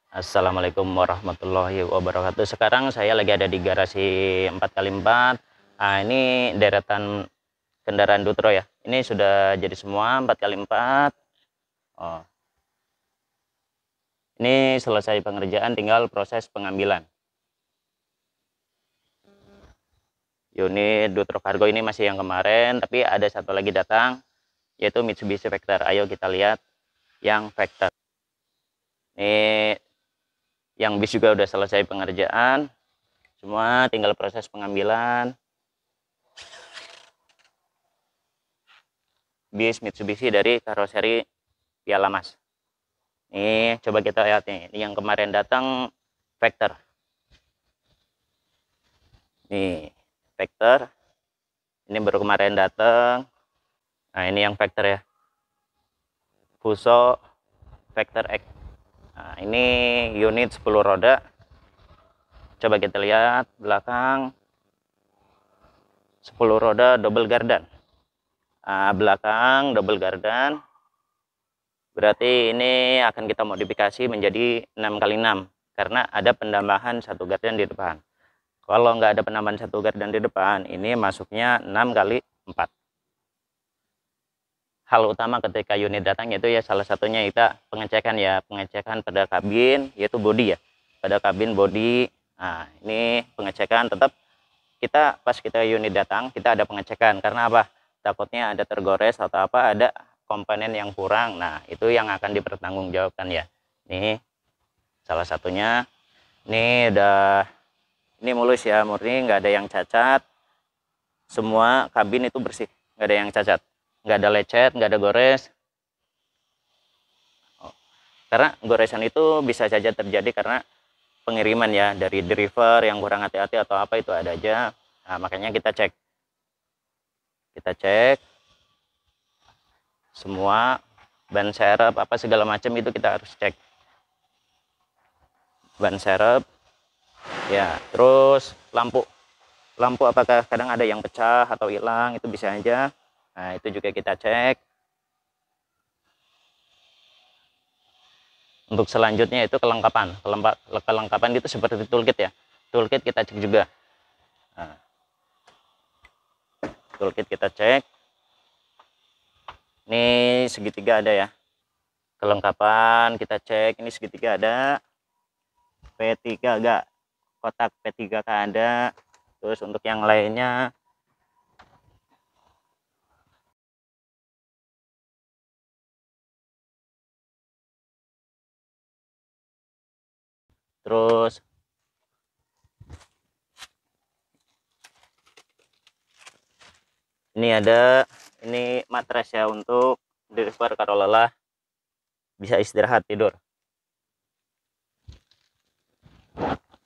Assalamualaikum warahmatullahi wabarakatuh. Sekarang saya lagi ada di garasi 4x4. Ini deretan kendaraan Dutro ya. Ini sudah jadi semua 4x4. Oh, ini selesai pengerjaan, tinggal proses pengambilan. Unit Dutro Cargo ini masih yang kemarin, tapi ada satu lagi datang, yaitu Mitsubishi Vector. Ayo kita lihat yang Vector. Ini yang bis juga udah selesai pengerjaan. Semua tinggal proses pengambilan. Bis Mitsubishi dari karoseri Piala Mas. Ini coba kita lihat nih, ini yang kemarin datang Vector. Nih, Vector. Ini baru kemarin datang. Nah, ini yang Vector ya. Fuso Vector X. Nah, ini unit 10 roda. Coba kita lihat belakang. 10 roda double gardan. Nah, belakang double gardan. Berarti ini akan kita modifikasi menjadi 6x6 karena ada penambahan satu gardan di depan. Kalau nggak ada penambahan satu gardan di depan, ini masuknya 6x4. Hal utama ketika unit datang yaitu ya salah satunya kita pengecekan ya, pengecekan pada kabin, yaitu bodi ya. Pada kabin bodi. Nah, ini pengecekan tetap kita pas kita unit datang, kita ada pengecekan karena apa? Takutnya ada tergores atau apa, ada komponen yang kurang. Nah, itu yang akan dipertanggungjawabkan ya. Nih salah satunya. Ini mulus ya, murni, nggak ada yang cacat. Semua kabin itu bersih, nggak ada yang cacat, nggak ada lecet, nggak ada gores. Karena goresan itu bisa saja terjadi karena pengiriman ya, dari driver yang kurang hati-hati atau apa, itu ada aja. Nah, makanya kita cek semua ban serep apa segala macam, itu kita harus cek ban serep ya. Terus lampu apakah kadang ada yang pecah atau hilang, itu bisa aja. Nah, itu juga kita cek. Untuk selanjutnya itu kelengkapan itu seperti toolkit ya. Toolkit kita cek juga. Nah, toolkit kita cek. Ini segitiga ada ya. Kelengkapan kita cek, ini segitiga ada. P3 agak kotak P3K ada. Terus untuk yang lainnya terus ini ada, ini matras ya untuk driver kalau lelah bisa istirahat tidur.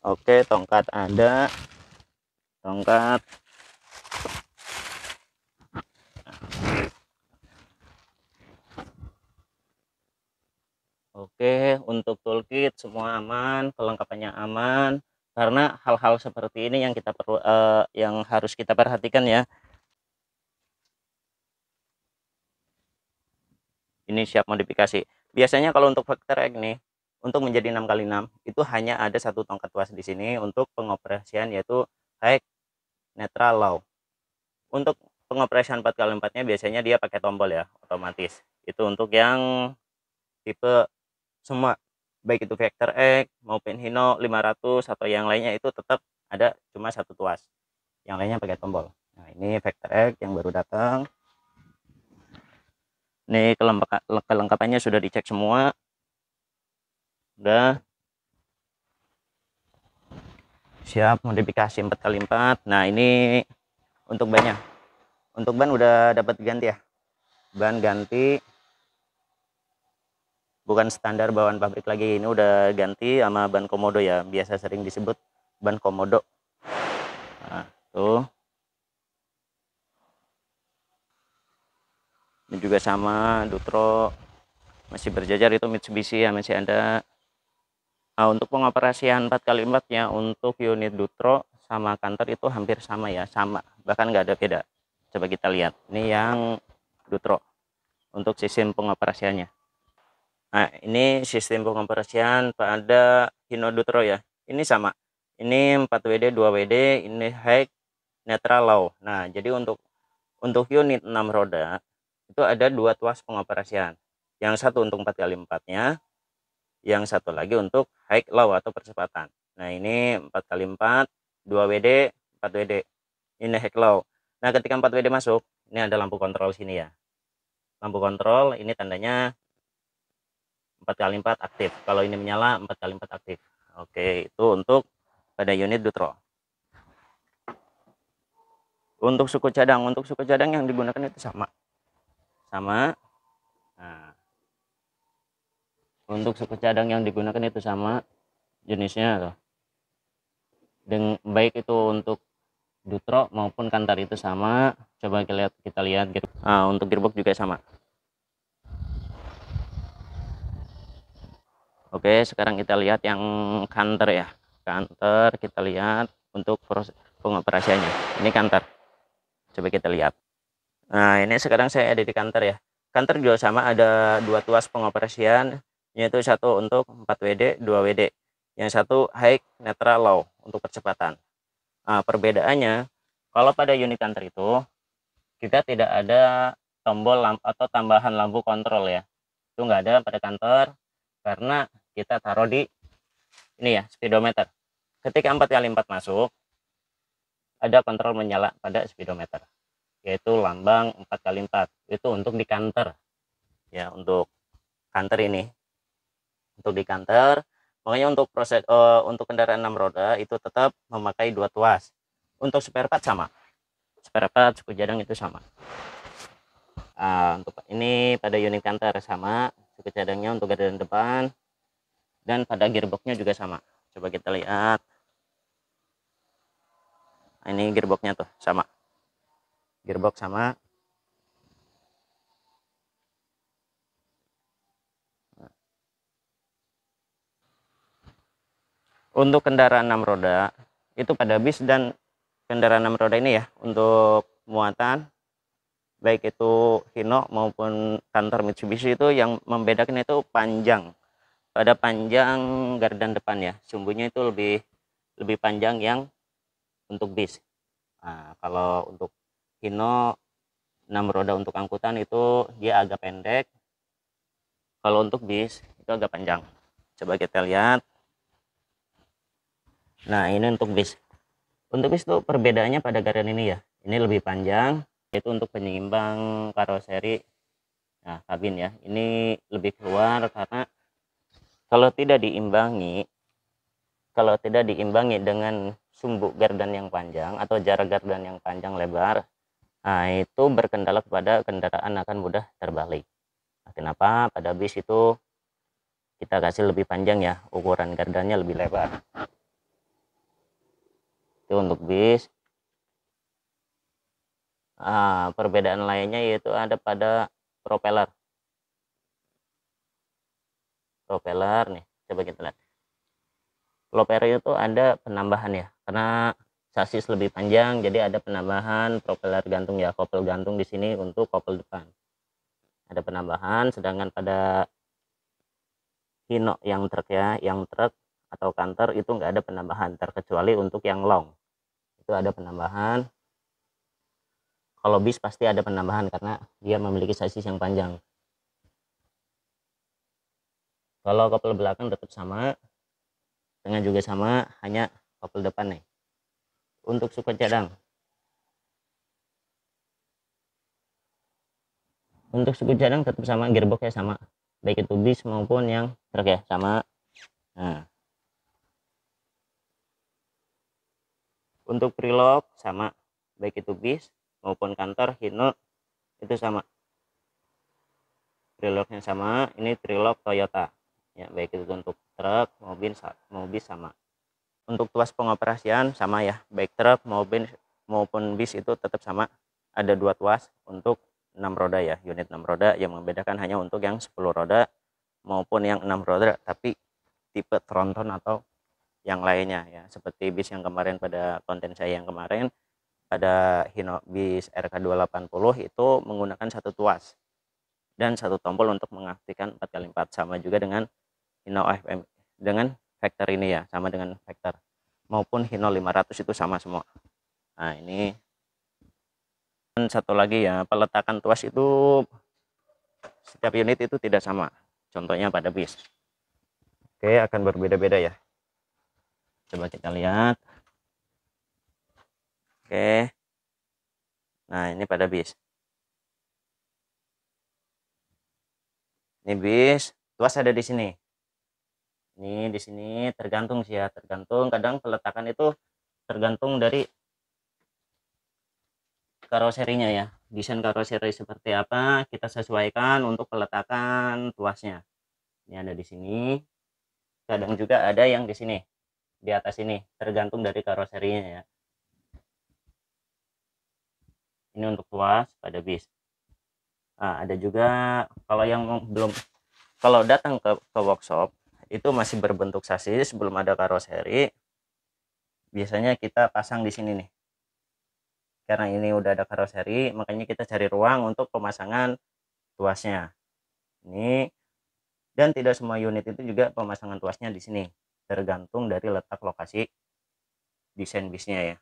Oke, tongkat ada, tongkat. Oke, untuk toolkit semua aman, kelengkapannya aman. Karena hal-hal seperti ini yang kita perlu, yang harus kita perhatikan ya. Ini siap modifikasi. Biasanya kalau untuk Vector X nih, untuk menjadi 6x6 itu hanya ada satu tongkat tuas di sini untuk pengoperasian, yaitu high, neutral, low. Untuk pengoperasian 4x4-nya biasanya dia pakai tombol ya, otomatis. Itu untuk yang tipe semua, baik itu Vector X maupun Hino 500 atau yang lainnya, itu tetap ada cuma satu tuas, yang lainnya pakai tombol. Nah, ini Vector X yang baru datang. Ini kelengkapannya sudah dicek semua, udah siap modifikasi 4x4. Nah, ini untuk bannya, untuk ban udah dapat ganti ya, ban ganti, bukan standar bawaan pabrik lagi. Ini udah ganti sama ban komodo ya, biasa sering disebut ban komodo. Nah, tuh ini juga sama, Dutro masih berjajar, itu Mitsubishi ya masih ada. Nah, untuk pengoperasian 4x4 nya untuk unit Dutro sama kantor itu hampir sama ya, sama, bahkan nggak ada beda. Coba kita lihat, ini yang Dutro untuk sistem pengoperasiannya. Nah, ini sistem pengoperasian pada Hino Dutro ya. Ini sama. Ini 4WD, 2WD, ini high, neutral, low. Nah, jadi untuk unit 6 roda itu ada dua tuas pengoperasian. Yang satu untuk 4x4-nya, yang satu lagi untuk high, low atau percepatan. Nah, ini 4x4, 2WD, 4WD. Ini high, low. Nah, ketika 4WD masuk, ini ada lampu kontrol sini ya. Lampu kontrol ini tandanya 4x4 aktif. Kalau ini menyala 4x4 aktif. Oke, itu untuk pada unit Dutro. Untuk suku cadang yang digunakan itu sama. Nah, untuk suku cadang yang digunakan itu sama jenisnya loh. Baik itu untuk Dutro maupun Kantar itu sama. Coba kita lihat. Nah, untuk gearbox juga sama. Oke, sekarang kita lihat yang Kantar ya. Kantar kita lihat untuk proses pengoperasiannya. Ini Kantar. Coba kita lihat. Nah, ini sekarang saya ada di Kantar ya. Kantar juga sama, ada dua tuas pengoperasian, yaitu satu untuk 4WD, 2WD. Yang satu high, neutral, low untuk percepatan. Nah, perbedaannya kalau pada unit Kantar itu kita tidak ada tombol atau tambahan lampu kontrol ya. Itu nggak ada pada Kantar karena kita taruh di ini ya, speedometer. Ketika 4x4 masuk, ada kontrol menyala pada speedometer, yaitu lambang 4x4. Itu untuk di Kantar ya, untuk Kantar ini. Untuk di Kantar, makanya untuk untuk kendaraan 6 roda itu tetap memakai dua tuas. Untuk spare part sama. Spare part suku cadang itu sama. Untuk ini pada unit Kantar sama, suku cadangnya untuk gardan depan, dan pada gearboxnya juga sama. Coba kita lihat. Nah, ini gearboxnya tuh sama. Gearbox sama. Untuk kendaraan 6 roda itu pada bis dan kendaraan 6 roda ini ya, untuk muatan baik itu Hino maupun Kantor Mitsubishi, itu yang membedakan itu panjang. Pada panjang gardan depan ya, sumbunya itu lebih panjang yang untuk bis. Nah, kalau untuk Hino 6 roda untuk angkutan itu dia agak pendek. Kalau untuk bis itu agak panjang. Coba kita lihat. Nah, ini untuk bis. Untuk bis itu perbedaannya pada gardan ini ya. Ini lebih panjang, yaitu untuk penyeimbang karoseri. Nah, kabin ya. Ini lebih keluar karena kalau tidak diimbangi dengan sumbu gardan yang panjang atau jarak gardan yang panjang lebar, nah itu berkendala kepada kendaraan akan mudah terbalik. Nah, kenapa pada bis itu kita kasih lebih panjang ya, ukuran gardannya lebih lebar. Itu untuk bis. Perbedaan lainnya yaitu ada pada propeller nih, coba kita lihat. Propeller itu ada penambahan ya, karena sasis lebih panjang, jadi ada penambahan propeller gantung ya, kopel gantung di sini untuk kopel depan. Ada penambahan, sedangkan pada Hino yang truk ya, yang truk atau Kantar itu nggak ada penambahan, terkecuali untuk yang long. Itu ada penambahan. Kalau bis pasti ada penambahan karena dia memiliki sasis yang panjang. Kalau kopel belakang tetap sama, dengan juga sama, hanya kopel depan nih. Untuk suku cadang, tetap sama, gearboxnya sama, baik itu bis maupun yang truk ya, sama. Nah, untuk prelock sama, baik itu bis maupun Kantar, Hino itu sama, prelocknya sama. Ini prelock Toyota ya, baik itu untuk truk mobil sama. Untuk tuas pengoperasian sama ya, baik truk maupun bis itu tetap sama, ada dua tuas untuk 6 roda ya, unit 6 roda. Yang membedakan hanya untuk yang 10 roda maupun yang 6 roda tapi tipe tronton atau yang lainnya ya, seperti bis yang kemarin, pada konten saya yang kemarin pada Hino bis RK280 itu menggunakan satu tuas dan satu tombol untuk mengaktifkan 4x4. Sama juga dengan Hino AFM dengan vector ini ya, sama dengan vector maupun Hino 500 itu sama semua. Nah ini, dan satu lagi ya, peletakan tuas itu setiap unit itu tidak sama, contohnya pada bis. Oke, akan berbeda-beda ya. Coba kita lihat. Oke, nah ini pada bis. Ini bis, tuas ada di sini. Ini di sini tergantung sih ya, tergantung, kadang peletakan itu tergantung dari karoserinya ya. Desain karoseri seperti apa, kita sesuaikan untuk peletakan tuasnya. Ini ada di sini. Kadang juga ada yang di sini, di atas ini, tergantung dari karoserinya ya. Ini untuk tuas pada bis. Nah, ada juga kalau yang belum, kalau datang ke workshop itu masih berbentuk sasis, belum ada karoseri, biasanya kita pasang di sini nih. Karena ini udah ada karoseri, makanya kita cari ruang untuk pemasangan tuasnya. Ini, dan tidak semua unit itu juga pemasangan tuasnya di sini, tergantung dari letak lokasi desain bisnya ya.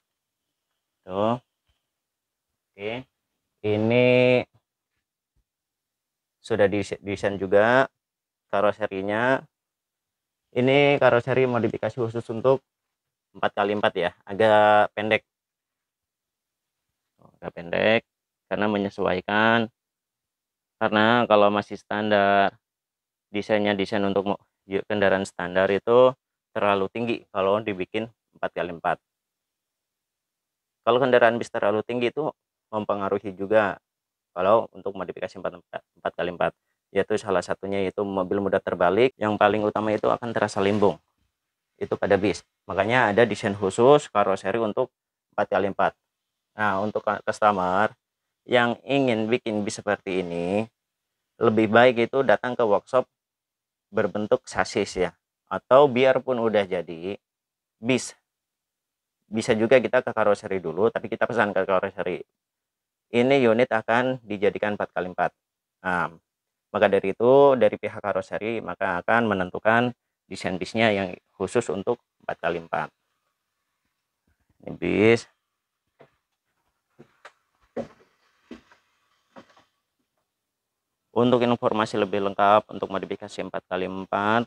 Tuh. Oke. Ini sudah desain juga karoserinya. Ini karoseri modifikasi khusus untuk 4x4 ya, agak pendek. Agak pendek karena menyesuaikan, karena kalau masih standar, desainnya desain untuk kendaraan standar itu terlalu tinggi kalau dibikin 4x4. Kalau kendaraan bis terlalu tinggi itu mempengaruhi juga kalau untuk modifikasi 4x4, yaitu salah satunya yaitu mobil mudah terbalik, yang paling utama itu akan terasa limbung, itu pada bis. Makanya ada desain khusus karoseri untuk 4x4. Nah, untuk customer yang ingin bikin bis seperti ini, lebih baik itu datang ke workshop berbentuk sasis ya, atau biarpun udah jadi bis, bisa juga kita ke karoseri dulu, tapi kita pesan ke karoseri, ini unit akan dijadikan 4x4. Nah, maka dari itu dari pihak karoseri maka akan menentukan desain bisnya yang khusus untuk 4x4. Ini bis. Untuk informasi lebih lengkap untuk modifikasi 4x4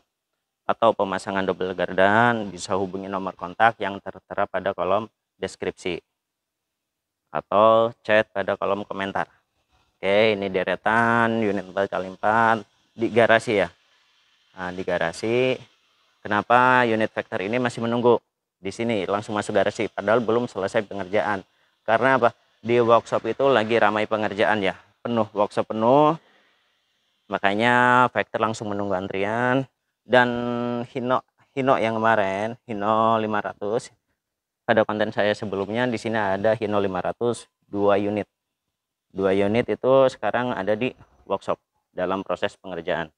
atau pemasangan double gardan, bisa hubungi nomor kontak yang tertera pada kolom deskripsi atau chat pada kolom komentar. Oke, ini deretan unit 4x4 di garasi ya. Nah, di garasi, kenapa unit vector ini masih menunggu di sini, langsung masuk garasi padahal belum selesai pengerjaan? Karena apa? Di workshop itu lagi ramai pengerjaan ya, penuh, workshop penuh, makanya vector langsung menunggu antrian. Dan Hino yang kemarin, Hino 500, pada konten saya sebelumnya di sini ada Hino 500 2 unit. 2 unit itu sekarang ada di workshop dalam proses pengerjaan.